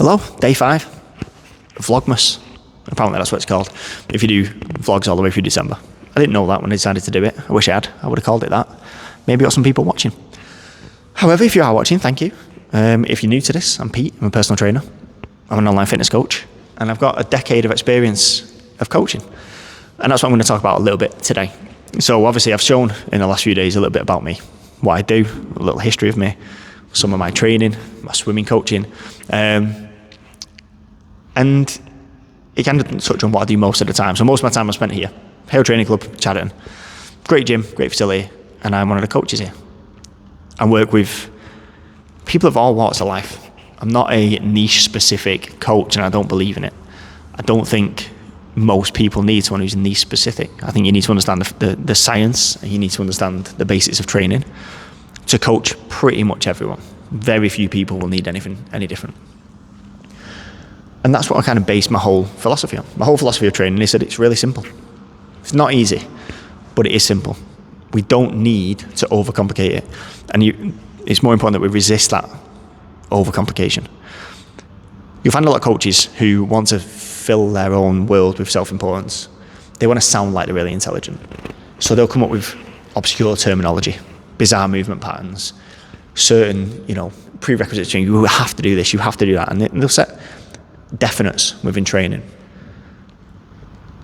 Hello, day 5, Vlogmas. Apparently that's what it's called, if you do vlogs all the way through December. I didn't know that when I decided to do it. I wish I had. I would have called it that. Maybe got some people watching. However, if you are watching, thank you. If you're new to this, I'm Pete. I'm a personal trainer. I'm an online fitness coach. And I've got a decade of experience of coaching. And that's what I'm going to talk about a little bit today. So obviously I've shown in the last few days a little bit about me, what I do, a little history of me, some of my training, my swimming coaching. And it kind of touch on what I do most of the time. So most of my time I spent here, Hale Training Club, Chadderton. Great gym, great facility, and I'm one of the coaches here. I work with people of all walks of life. I'm not a niche specific coach, and I don't believe in it. I don't think most people need someone who's niche specific. I think you need to understand the science, and you need to understand the basics of training to coach pretty much everyone. Very few people will need anything any different. And that's what I kind of base my whole philosophy on. My whole philosophy of training is that it's really simple. It's not easy, but it is simple. We don't need to overcomplicate it. And it's more important that we resist that overcomplication. You'll find a lot of coaches who want to fill their own world with self-importance. They want to sound like they're really intelligent. So they'll come up with obscure terminology, bizarre movement patterns, certain, prerequisites. You have to do this, you have to do that. And they'll set definites within training.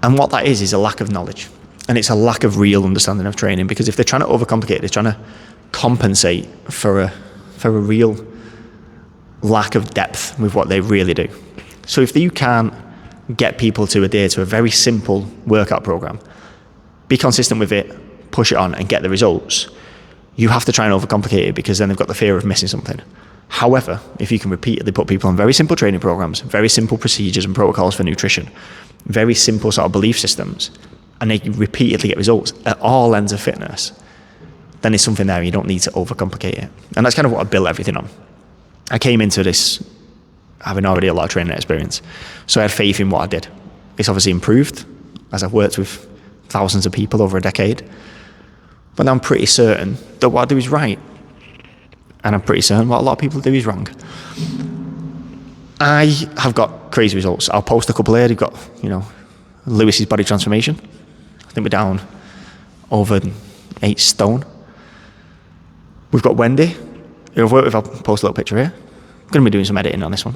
And what that is a lack of knowledge. And it's a lack of real understanding of training, because if they're trying to overcomplicate it, they're trying to compensate for a real lack of depth with what they really do. So if you can't get people to adhere to a very simple workout program, be consistent with it, push it on and get the results, you have to try and overcomplicate it, because then they've got the fear of missing something. However, if you can repeatedly put people on very simple training programs, very simple procedures and protocols for nutrition, very simple sort of belief systems, and they repeatedly get results at all ends of fitness, then there's something there and you don't need to overcomplicate it. And that's kind of what I built everything on. I came into this having already a lot of training experience, so I had faith in what I did. It's obviously improved as I've worked with thousands of people over a decade, but now I'm pretty certain that what I do is right. And I'm pretty certain what a lot of people do is wrong. I have got crazy results. I'll post a couple here. You've got, Lewis's body transformation. I think we're down over 8 stone. We've got Wendy, who I've worked with. I'll post a little picture here. I'm going to be doing some editing on this one.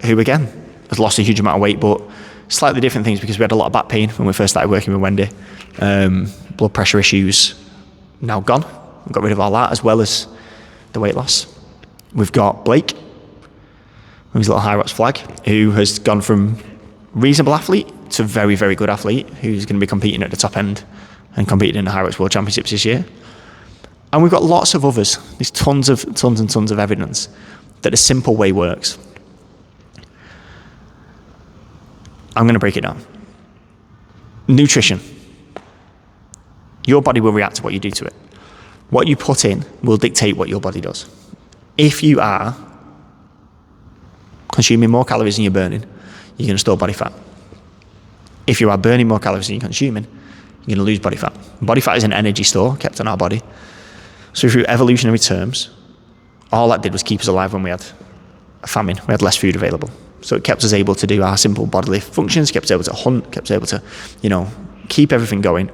Who, again, has lost a huge amount of weight, but slightly different things, because we had a lot of back pain when we first started working with Wendy. Blood pressure issues, now gone. We've got rid of all that, as well as the weight loss. We've got Blake, who's a little High Rocks flag, who has gone from reasonable athlete to very, very good athlete, who's going to be competing at the top end and competing in the High Rocks World Championships this year. And we've got lots of others. There's tons and tons of evidence that a simple way works. I'm going to break it down. Nutrition. Your body will react to what you do to it. What you put in will dictate what your body does. If you are consuming more calories than you're burning, you're going to store body fat. If you are burning more calories than you're consuming, you're going to lose body fat. Body fat is an energy store kept in our body. So through evolutionary terms, all that did was keep us alive when we had a famine. We had less food available. So it kept us able to do our simple bodily functions, kept us able to hunt, kept us able to, keep everything going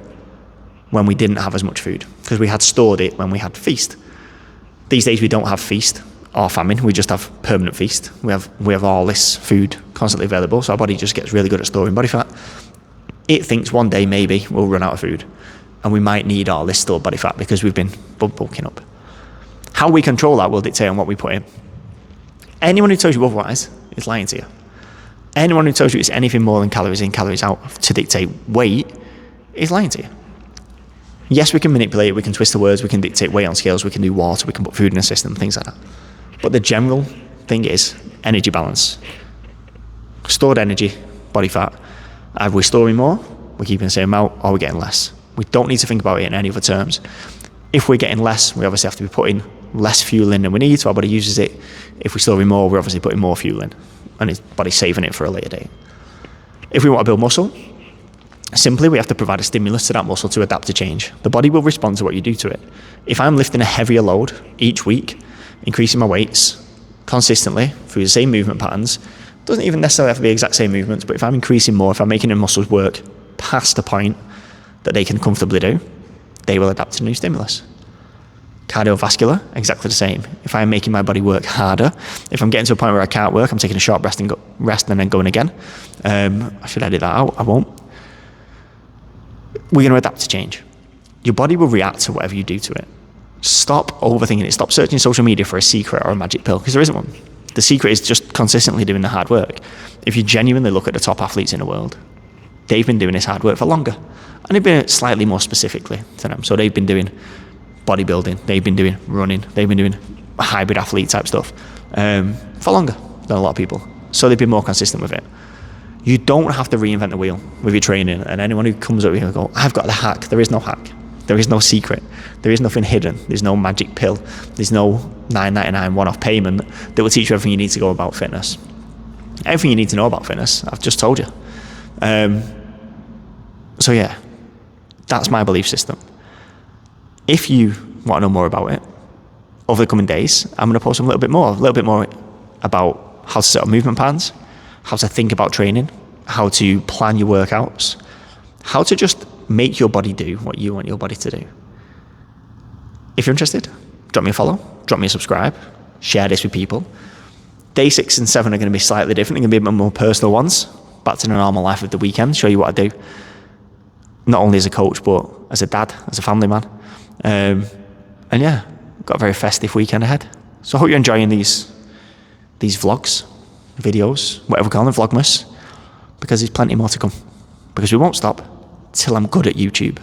when we didn't have as much food, because we had stored it when we had feast. These days we don't have feast or famine, we just have permanent feast. We have all this food constantly available, so our body just gets really good at storing body fat. It thinks one day maybe we'll run out of food and we might need all this stored body fat because we've been bulking up. How we control that will dictate on what we put in. Anyone who tells you otherwise is lying to you. Anyone who tells you it's anything more than calories in, calories out to dictate weight is lying to you. Yes, we can manipulate it, we can twist the words, we can dictate weight on scales, we can do water, we can put food in a system, things like that. But the general thing is energy balance. Stored energy, body fat. Either we're storing more, we're keeping the same amount, or we're getting less. We don't need to think about it in any other terms. If we're getting less, we obviously have to be putting less fuel in than we need, so our body uses it. If we're storing more, we're obviously putting more fuel in, and his body's saving it for a later date. If we want to build muscle, simply we have to provide a stimulus to that muscle to adapt to change. The body will respond to what you do to it. If I'm lifting a heavier load each week, increasing my weights, consistently through the same movement patterns, doesn't even necessarily have to be exact same movements, but if I'm increasing more, if I'm making the muscles work past the point that they can comfortably do, they will adapt to the new stimulus. Cardiovascular, exactly the same. If I'm making my body work harder, if I'm getting to a point where I can't work, I'm taking a short rest and then going again. I should edit that out, I won't. We're going to adapt to change. Your body will react to whatever you do to it. Stop overthinking it. Stop searching social media for a secret or a magic pill, because there isn't one. The secret is just consistently doing the hard work. If you genuinely look at the top athletes in the world, they've been doing this hard work for longer. And they've been slightly more specifically to them. So they've been doing bodybuilding, they've been doing running, they've been doing hybrid athlete type stuff for longer than a lot of people. So they've been more consistent with it. You don't have to reinvent the wheel with your training. And anyone who comes up here and go, I've got the hack. There is no hack. There is no secret. There is nothing hidden. There's no magic pill. There's no $9.99 one-off payment that will teach you everything you need to go about fitness. Everything you need to know about fitness, I've just told you. So yeah, that's my belief system. If you want to know more about it, over the coming days, I'm going to post a little bit more about how to set up movement plans, how to think about training, how to plan your workouts, how to just make your body do what you want your body to do. If you're interested, drop me a follow, drop me a subscribe, share this with people. Day 6 and 7 are going to be slightly different. They're going to be a bit more personal ones, back to the normal life of the weekend, show you what I do, not only as a coach, but as a dad, as a family man. And yeah, got a very festive weekend ahead. So I hope you're enjoying these vlogs, videos, whatever we call them, vlogmas, because there's plenty more to come. Because we won't stop till I'm good at YouTube.